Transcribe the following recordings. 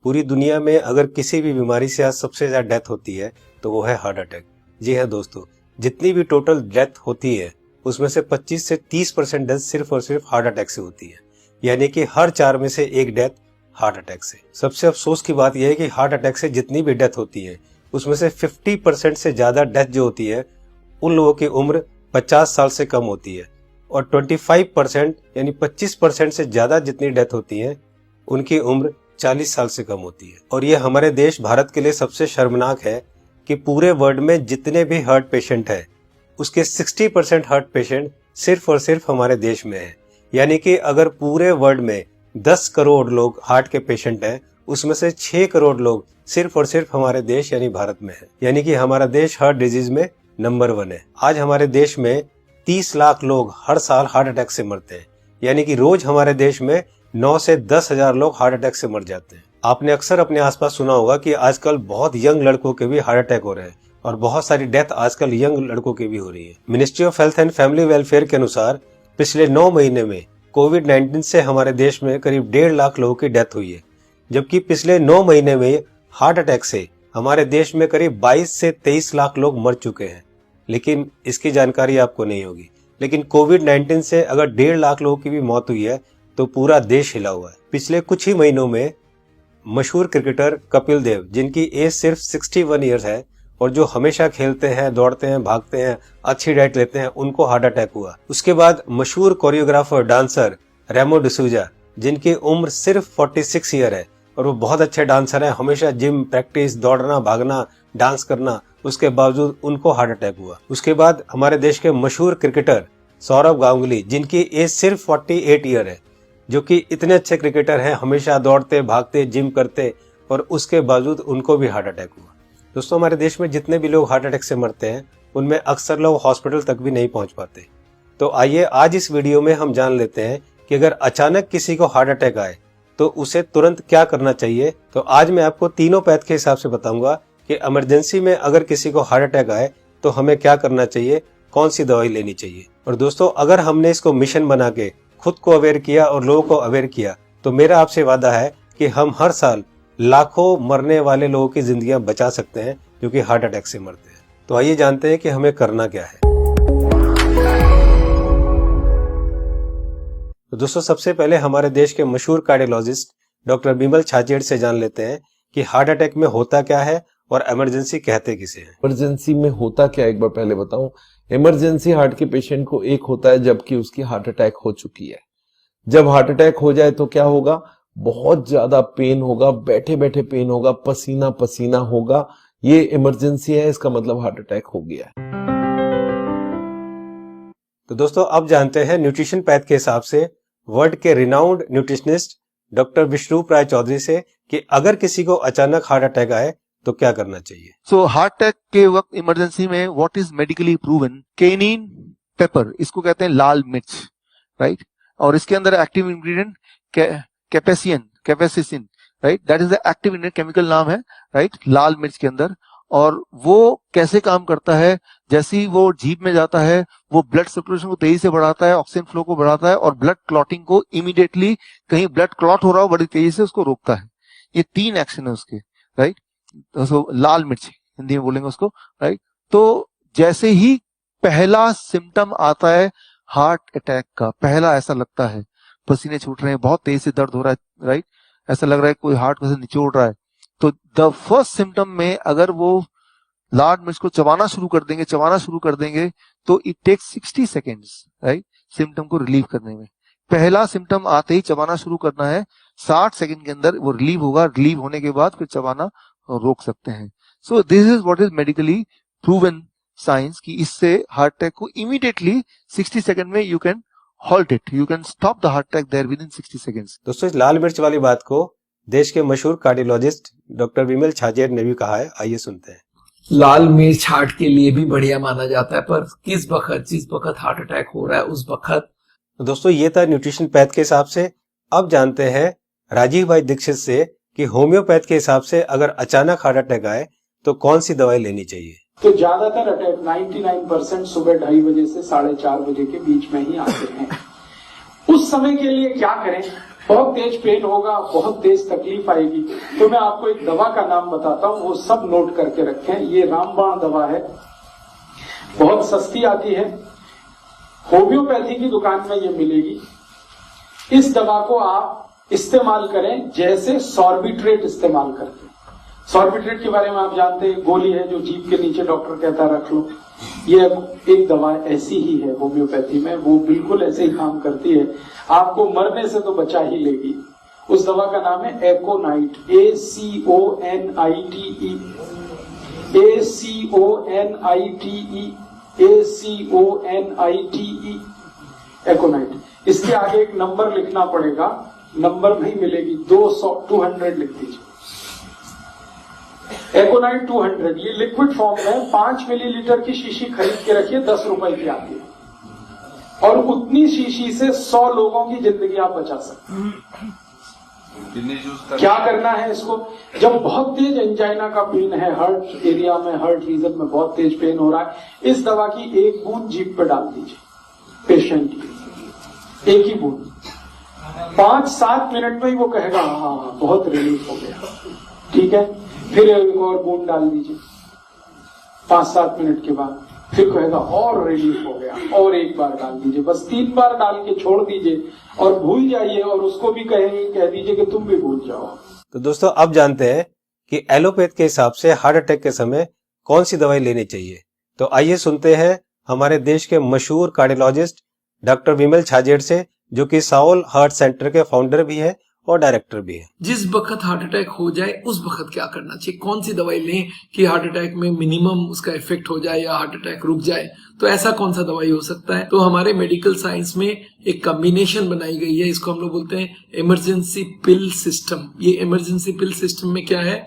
पूरी दुनिया में अगर किसी भी बीमारी से आज सबसे ज्यादा डेथ होती है तो वो है हार्ट अटैक। जी हाँ दोस्तों, जितनी भी टोटल डेथ होती है उसमें से 25 से 30% डेथ सिर्फ और सिर्फ हार्ट अटैक से होती है, यानी कि हर 4 में से एक डेथ हार्ट अटैक से। सबसे अफसोस की बात यह है कि हार्ट अटैक से जितनी भी डेथ होती है उसमें से 50% से ज्यादा डेथ जो होती है उन लोगों की उम्र 50 साल से कम होती है, और 25% यानी 25% से ज्यादा जितनी डेथ होती है उनकी उम्र 40 साल से कम होती है। और ये हमारे देश भारत के लिए सबसे शर्मनाक है कि पूरे वर्ल्ड में जितने भी हार्ट पेशेंट है उसके 60% हार्ट पेशेंट सिर्फ और सिर्फ हमारे देश में है। यानी कि अगर पूरे वर्ल्ड में 10 करोड़ लोग हार्ट के पेशेंट हैं उसमें से 6 करोड़ लोग सिर्फ और सिर्फ हमारे देश यानी भारत में है। यानी कि हमारा देश हार्ट डिजीज में नंबर 1 है। आज हमारे देश में 30 लाख लोग हर साल हार्ट अटैक से मरते हैं, यानी कि रोज हमारे देश में 9 से 10 हजार लोग हार्ट अटैक से मर जाते हैं। आपने अक्सर अपने आसपास सुना होगा कि आजकल बहुत यंग लड़कों के भी हार्ट अटैक हो रहे हैं और बहुत सारी डेथ आजकल यंग लड़कों की भी हो रही है। Ministry of health and family welfare के अनुसार पिछले 9 महीने में कोविड-19 से हमारे देश में करीब 1.5 लाख लोगों की डेथ हुई है, जबकि पिछले 9 महीने में हार्ट अटैक से हमारे देश में करीब 22 से 23 लाख लोग मर चुके हैं। लेकिन इसकी जानकारी आपको नहीं होगी, लेकिन कोविड-19 से अगर 1.5 लाख लोगों की भी मौत हुई है तो पूरा देश हिला हुआ है। पिछले कुछ ही महीनों में मशहूर क्रिकेटर कपिल देव, जिनकी एज सिर्फ 61 ईयर्स है और जो हमेशा खेलते हैं, दौड़ते हैं, भागते हैं, अच्छी डाइट लेते हैं, उनको हार्ट अटैक हुआ। उसके बाद मशहूर कोरियोग्राफर डांसर रेमो डिसूजा, जिनकी उम्र सिर्फ 46 ईयर है और वो बहुत अच्छे डांसर हैं, हमेशा जिम, प्रैक्टिस, दौड़ना, भागना, डांस करना, उसके बावजूद उनको हार्ट अटैक हुआ। उसके बाद हमारे देश के मशहूर क्रिकेटर सौरव गांगुली, जिनकी एज सिर्फ 48 ईयर है, जो कि इतने अच्छे क्रिकेटर हैं, हमेशा दौड़ते, भागते, जिम करते, और उसके बावजूद उनको भी हार्ट अटैक हुआ। दोस्तों, हमारे देश में जितने भी लोग हार्ट अटैक से मरते हैं उनमें अक्सर लोग हॉस्पिटल तक भी नहीं पहुंच पाते। तो आइए आज इस वीडियो में हम जान लेते हैं कि अगर अचानक किसी को हार्ट अटैक आए तो उसे तुरंत क्या करना चाहिए। तो आज मैं आपको तीनों पैथ के हिसाब से बताऊंगा कि इमरजेंसी में अगर किसी को हार्ट अटैक आए तो हमें क्या करना चाहिए, कौन सी दवाई लेनी चाहिए। और दोस्तों, अगर हमने इसको मिशन बना के खुद को अवेयर किया और लोगों को अवेयर किया तो मेरा आपसे वादा है कि हम हर साल लाखों मरने वाले लोगों की जिंदगियां बचा सकते हैं जो कि हार्ट अटैक से मरते हैं। तो आइए जानते हैं कि हमें करना क्या है। तो दोस्तों, सबसे पहले हमारे देश के मशहूर कार्डियोलॉजिस्ट डॉक्टर बिमल छाजेड़ से जान लेते हैं कि हार्ट अटैक में होता क्या है और इमरजेंसी कहते किसे हैं। इमरजेंसी में होता क्या, एक बार पहले बताऊं। इमरजेंसी हार्ट के पेशेंट को एक होता है जबकि उसकी हार्ट अटैक हो चुकी है। जब हार्ट अटैक हो जाए तो क्या होगा, बहुत ज्यादा पेन होगा, बैठे बैठे पेन होगा, पसीना पसीना होगा, ये इमरजेंसी है, इसका मतलब हार्ट अटैक हो गया है। तो दोस्तों, अब जानते हैं न्यूट्रिशन पैथ के हिसाब से वर्ल्ड के रिनाउंड न्यूट्रिशनिस्ट डॉक्टर विश्वरूप राय चौधरी से कि अगर किसी को अचानक हार्ट अटैक आए तो क्या करना चाहिए। सो हार्ट अटैक के वक्त इमरजेंसी में what is medically proven, cayenne pepper, इसको कहते हैं लाल मिर्च, राइट, और इसके अंदर active ingredient capsaicin, right, that is the active ingredient, chemical नाम है, राइट, लाल मिर्च के अंदर। और वो कैसे काम करता है, जैसे ही वो जीभ में जाता है वो ब्लड सर्कुलेशन को तेजी से बढ़ाता है, ऑक्सीजन फ्लो को बढ़ाता है और ब्लड क्लॉटिंग को इमीडिएटली, कहीं ब्लड क्लॉट हो रहा हो बड़ी तेजी से उसको रोकता है। ये 3 एक्शन है उसके, राइट। तो लाल मिर्च हिंदी में बोलेंगे उसको, राइट। तो जैसे ही पहला सिम्टम आता है हार्ट अटैक का, पहला ऐसा लगता है पसीने छूट रहे हैं, बहुत तेज से दर्द हो रहा है, राइट, ऐसा लग रहा है कोई हार्ट में से निचोड़ रहा है, तो द फर्स्ट सिम्टम में अगर वो लाल मिर्च को चबाना शुरू कर देंगे तो it takes 60 seconds, right, symptom को रिलीव करने में। पहला सिम्टम आते ही चबाना शुरू करना है, 60 सेकेंड के अंदर वो रिलीव होगा, रिलीव होने के बाद फिर चबाना रोक सकते हैं। So this is what is medically proven science कि इससे हार्ट अटैक को इमीडिएटली 60 सेकेंड में you can halt it, you can stop the heart attack there within 60 seconds. दोस्तों, इस लाल मिर्च वाली बात को देश के मशहूर कार्डियोलॉजिस्ट डॉक्टर बिमल छाजेड़ ने भी कहा है, आइए सुनते हैं। लाल मिर्च हार्ट के लिए भी बढ़िया माना जाता है, पर जिस वक्त हार्ट अटैक हो रहा है उस वक्त। दोस्तों, ये था न्यूट्रिशन पैथ के हिसाब से। अब जानते हैं राजीव भाई दीक्षित से कि होम्योपैथ के हिसाब से अगर अचानक हार्ट अटैक आए तो कौन सी दवाई लेनी चाहिए। तो ज्यादातर अटैक 99% सुबह 2:30 बजे से 4:30 बजे के बीच में ही आते हैं। उस समय के लिए क्या करें, बहुत तेज पेन होगा, बहुत तेज तकलीफ आएगी। तो मैं आपको एक दवा का नाम बताता हूं, वो सब नोट करके रखें। ये रामबाण दवा है, बहुत सस्ती आती है, होम्योपैथी की दुकान में ये मिलेगी। इस दवा को आप इस्तेमाल करें जैसे सॉर्बिट्रेट इस्तेमाल करते हैं। सॉर्बिट्रेट के बारे में आप जानते हैं, गोली है जो जीभ के नीचे डॉक्टर कहता है रख लो। ये एक दवा ऐसी ही है होम्योपैथी में, वो बिल्कुल ऐसे ही काम करती है, आपको मरने से तो बचा ही लेगी। उस दवा का नाम है एकोनाइट, ACONITE, ACONITE, एकोनाइट। इसके आगे एक नंबर लिखना पड़ेगा, नंबर नहीं मिलेगी, 200 लिख दीजिए। एकोनाइट 200, ये लिक्विड फॉर्म में 5 मिलीलीटर की शीशी खरीद के रखिए, 10 रुपए की आती है, और उतनी शीशी से 100 लोगों की जिंदगी आप बचा सकते हैं। क्या करना है इसको? जब बहुत तेज एंजाइना का पेन है, हार्ट एरिया में, हार्ट रीजन में बहुत तेज पेन हो रहा है, इस दवा की एक बूंद जीभ पे डाल दीजिए पेशेंट की, एक ही बूंद। 5-7 मिनट में ही वो कहेगा हाँ बहुत रिलीफ हो गया, ठीक है। फिर एक और बूंद डाल दीजिए 5-7 मिनट के बाद, फिर कहेगा और रिलीफ हो गया, और एक बार डाल दीजिए। बस 3 बार डाल के छोड़ दीजिए और भूल जाइए, और उसको भी कह दीजिए कि तुम भी भूल जाओ। तो दोस्तों अब जानते हैं कि एलोपैथ के हिसाब से हार्ट अटैक के समय कौन सी दवाई लेनी चाहिए। तो आइए सुनते हैं हमारे देश के मशहूर कार्डियोलॉजिस्ट डॉक्टर विमल छाजेड़ से, जो कि साउल हार्ट सेंटर के फाउंडर भी है और डायरेक्टर भी है। जिस वक्त हार्ट अटैक हो जाए उस वक्त क्या करना चाहिए, कौन सी दवाई लें कि हार्ट अटैक में मिनिमम उसका इफेक्ट हो जाए या हार्ट अटैक रुक जाए, तो ऐसा कौन सा दवाई हो सकता है। तो हमारे मेडिकल साइंस में एक कॉम्बिनेशन बनाई गई है, इसको हम लोग बोलते हैं इमरजेंसी पिल सिस्टम। ये इमरजेंसी पिल सिस्टम में क्या है,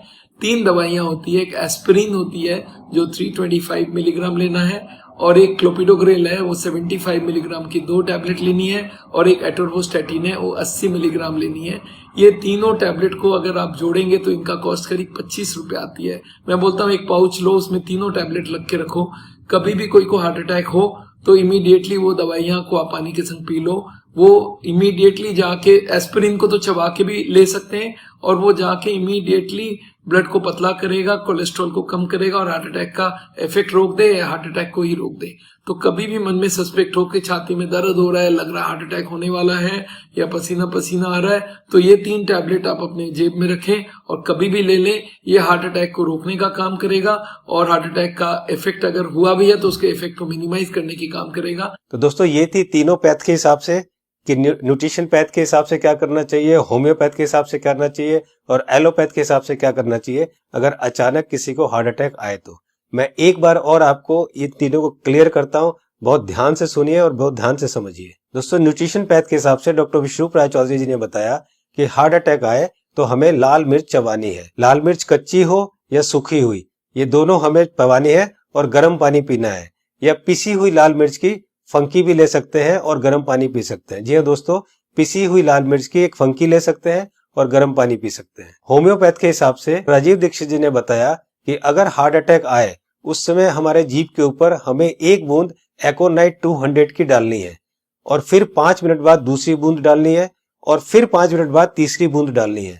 3 दवाइयां होती है। एक एस्पिरिन होती है जो 325 मिलीग्राम लेना है, और एक क्लोपिडोग्रेल है वो 75 मिलीग्राम की 2 टैबलेट लेनी है, और एक एटोरवोस्टैटिन है वो 80 मिलीग्राम लेनी है। ये तीनों टैबलेट को अगर आप जोड़ेंगे तो इनका कॉस्ट करीब 25 रुपए आती है। मैं बोलता हूँ एक पाउच लो, उसमें तीनों टैबलेट लग के रखो, कभी भी कोई को हार्ट अटैक हो तो इमीडिएटली वो दवाइयां को आप पानी के संग पी लो। वो इमीडिएटली जाके एस्पिरिन को तो चबा के भी ले सकते हैं, और वो जाके इमीडिएटली ब्लड को पतला करेगा, कोलेस्ट्रॉल को कम करेगा, और हार्ट अटैक का इफेक्ट रोक दे या हार्ट अटैक को ही रोक दे। तो कभी भी मन में सस्पेक्ट हो कि छाती में दर्द हो रहा है, लग रहा है हार्ट अटैक होने वाला है, या पसीना पसीना आ रहा है, तो ये 3 टैबलेट आप अपने जेब में रखें और कभी भी ले लें। ये हार्ट अटैक को रोकने का काम करेगा, और हार्ट अटैक का इफेक्ट अगर हुआ भी है तो उसके इफेक्ट को मिनिमाइज करने की काम करेगा। तो दोस्तों ये थी तीनों पैथ के हिसाब से कि न्यूट्रिशन पैथ के हिसाब से क्या करना चाहिए, होम्योपैथ के हिसाब से क्या करना चाहिए, और एलोपैथ के हिसाब से क्या करना चाहिए अगर अचानक किसी को हार्ट अटैक आए तो। मैं एक बार और आपको ये तीनों को क्लियर करता हूं, बहुत ध्यान से सुनिए और बहुत ध्यान से समझिए। दोस्तों न्यूट्रिशन पैथ के हिसाब से डॉक्टर विश्वरूप राय चौधरी जी ने बताया कि हार्ट अटैक आए तो हमें लाल मिर्च चबानी है। लाल मिर्च कच्ची हो या सूखी हुई, ये दोनों हमें चबानी है, और गर्म पानी पीना है। या पिसी हुई लाल मिर्च की फंकी भी ले सकते हैं और गर्म पानी पी सकते हैं। जी हाँ दोस्तों, पिसी हुई लाल मिर्च की एक फंकी ले सकते हैं और गर्म पानी पी सकते हैं। होम्योपैथ के हिसाब से राजीव दीक्षित जी ने बताया कि अगर हार्ट अटैक आए उस समय हमारे जीभ के ऊपर हमें 1 बूंद एकोनाइट 200 की डालनी है, और फिर 5 मिनट बाद दूसरी बूंद डालनी है, और फिर 5 मिनट बाद तीसरी बूंद डालनी है।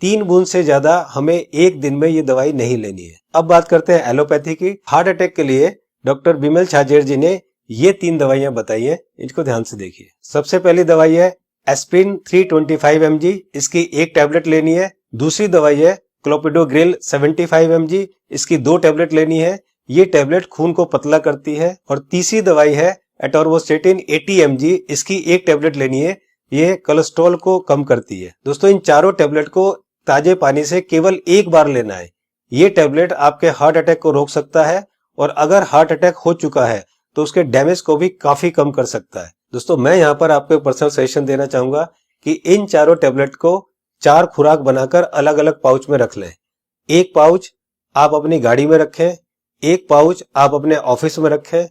3 बूंद से ज्यादा हमें एक दिन में ये दवाई नहीं लेनी है। अब बात करते हैं एलोपैथी की। हार्ट अटैक के लिए डॉक्टर विमल छाजेड़ जी ने ये 3 दवाइयां बताई है, इनको ध्यान से देखिए। सबसे पहली दवाई है एस्पिरिन 325 mg, इसकी 1 टैबलेट लेनी है। दूसरी दवाई है क्लोपिडोग्रेल 75 mg, इसकी 2 टैबलेट लेनी है। ये टैबलेट खून को पतला करती है। और तीसरी दवाई है एटोरवोस्टैटिन 80 mg, इसकी 1 टैबलेट लेनी है। ये कोलेस्ट्रॉल को कम करती है। दोस्तों इन चारों टैबलेट को ताजे पानी से केवल 1 बार लेना है। ये टैबलेट आपके हार्ट अटैक को रोक सकता है, और अगर हार्ट अटैक हो चुका है तो उसके डैमेज को भी काफी कम कर सकता है। दोस्तों मैं यहाँ पर आपको एक पर्सनल सजेशन देना चाहूंगा कि इन चारों टैबलेट को 4 खुराक बनाकर अलग अलग पाउच में रख लें। 1 पाउच आप अपनी गाड़ी में रखें, 1 पाउच आप अपने ऑफिस में रखें,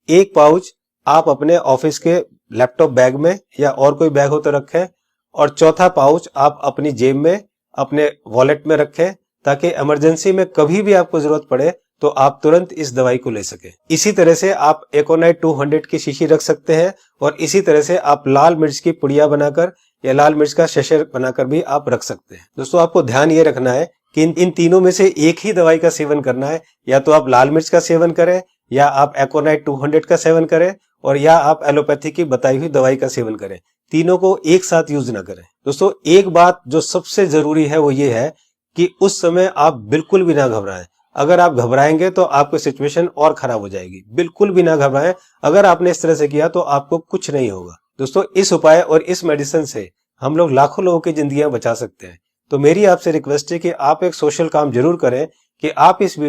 1 पाउच आप अपने ऑफिस के लैपटॉप बैग में या और कोई बैग हो तो रखें, और चौथा पाउच आप अपनी जेब में अपने वॉलेट में रखें, ताकि इमरजेंसी में कभी भी आपको जरूरत पड़े तो आप तुरंत इस दवाई को ले सके। इसी तरह से आप एकोनाइट 200 की शीशी रख सकते हैं, और इसी तरह से आप लाल मिर्च की पुड़िया बनाकर या लाल मिर्च का शशे बनाकर भी आप रख सकते हैं। दोस्तों आपको ध्यान ये रखना है कि इन तीनों में से एक ही दवाई का सेवन करना है। या तो आप लाल मिर्च का सेवन करें, या आप एकोनाइट 200 का सेवन करें, और या आप एलोपैथी की बताई हुई दवाई का सेवन करें। तीनों को एक साथ यूज ना करें। दोस्तों एक बात जो सबसे जरूरी है वो ये है कि उस समय आप बिल्कुल भी ना घबराएं। अगर आप घबराएंगे तो आपकी सिचुएशन और खराब हो जाएगी। बिल्कुल भी ना घबराएं। अगर आपने इस तरह से किया तो आपको कुछ नहीं होगा। दोस्तों इस उपाय और इस मेडिसिन से हम लोग लाखों लोगों की जिंदगियां बचा सकते हैं। तो मेरी आपसे रिक्वेस्ट है कि आप एक सोशल काम जरूर करें कि आप इस